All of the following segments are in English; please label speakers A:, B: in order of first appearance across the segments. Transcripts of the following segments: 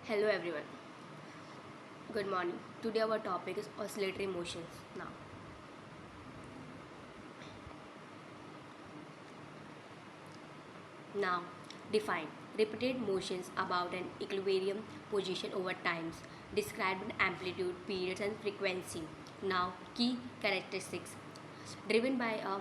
A: Hello everyone. Good morning. Today our topic is oscillatory motions. Now define repeated motions about an equilibrium position over times, described in amplitude, periods and frequency. Now key characteristics driven by a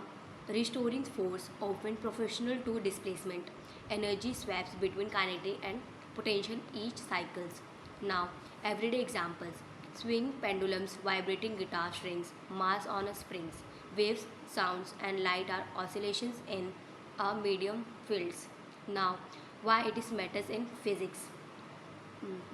A: restoring force, often proportional to displacement. Energy swaps between kinetic and potential each cycles. Now, everyday examples: swing pendulums, vibrating guitar strings, mass on a springs, waves, sounds, and light are oscillations in a medium fields. Now, why it is matters in physics?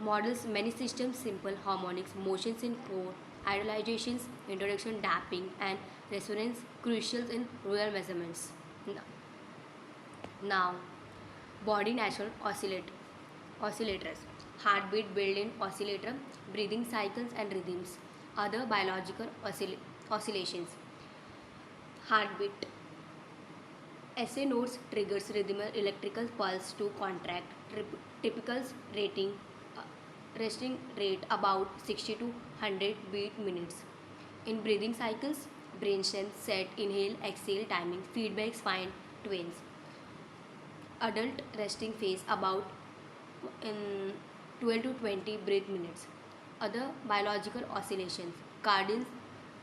A: Models many systems simple harmonics, motions in core, idealizations, introduction damping, and resonance crucial in real measurements. Now, body natural oscillators, heartbeat built-in oscillator, breathing cycles and rhythms, other biological oscillations, heartbeat. SA nodes triggers rhythmic electrical pulse to contract. Typical rating uh, resting rate about 60 to 100 beat minutes. In breathing cycles, brainstem set, inhale, exhale timing, feedback fine twins. Adult resting phase about in 12 to 20 breath minutes. Other biological oscillations, cardiac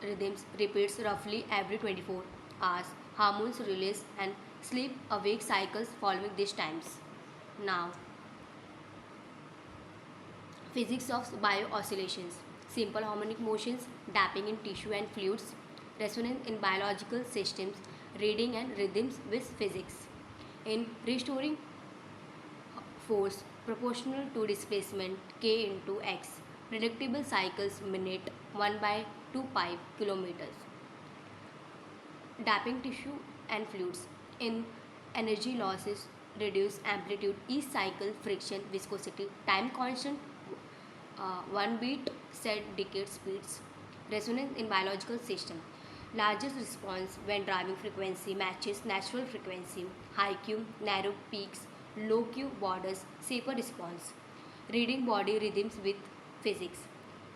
A: rhythms repeats roughly every 24 hours. Hormones release and sleep awake cycles following these times. Now, physics of biooscillations, simple harmonic motions, damping in tissue and fluids, resonance in biological systems, reading and rhythms with physics. In restoring force proportional to displacement k into x, predictable cycles minute 1 by 2 pi kilometers. Damping tissue and fluids in energy losses, reduce amplitude, each cycle, friction, viscosity, time constant, 1 beat set decade speeds. Resonance in biological system, largest response when driving frequency matches natural frequency, high Q, narrow peaks, low Q borders, safer response. Reading body rhythms with physics.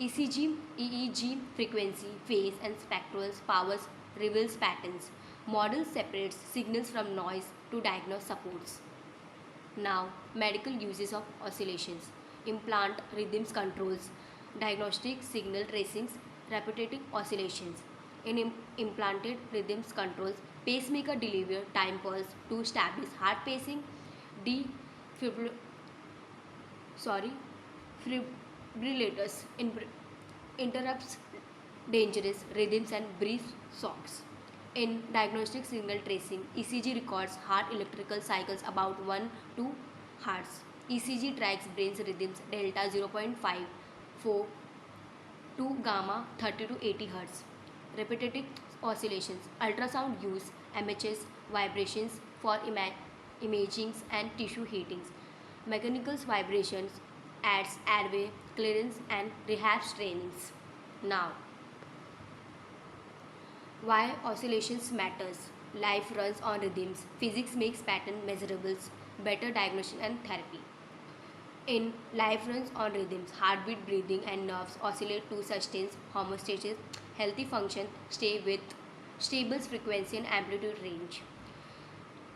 A: ECG, EEG frequency, phase and spectrals powers reveals patterns. Model separates signals from noise to diagnose supports. Now, medical uses of oscillations. Implant rhythms controls, diagnostic signal tracings, repetitive oscillations. In implanted rhythms controls, pacemaker deliver time pulse to establish heart pacing, defibrill- sorry, defibrillators interrupts dangerous rhythms and brief shocks. In diagnostic signal tracing, ECG records heart electrical cycles about 1 to Hz. ECG tracks brain's rhythms delta 0.54 to gamma 30 to 80 Hz. Repetitive oscillations. Ultrasound use MHS vibrations for imagings and tissue heatings. Mechanical vibrations adds airway clearance and rehab trainings. Now, why oscillations matters? Life runs on rhythms. Physics makes pattern measurables. Better diagnosis and therapy. In life runs on rhythms, heartbeat, breathing, and nerves oscillate to sustain homeostasis. Healthy function stay with stable frequency and amplitude range.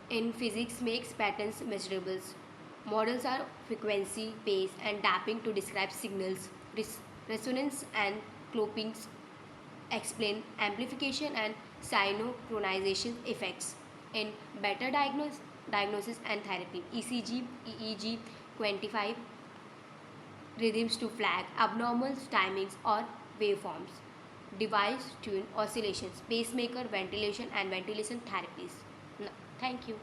A: In physics, makes patterns measurables. Models are frequency, pace, and damping to describe signals. Resonance and cloppings explain amplification and synchronization effects. In better diagnosis and therapy, ECG, EEG quantify rhythms to flag abnormal timings or waveforms. Device tune oscillations, pacemaker, ventilation, and ventilation therapies. Thank you.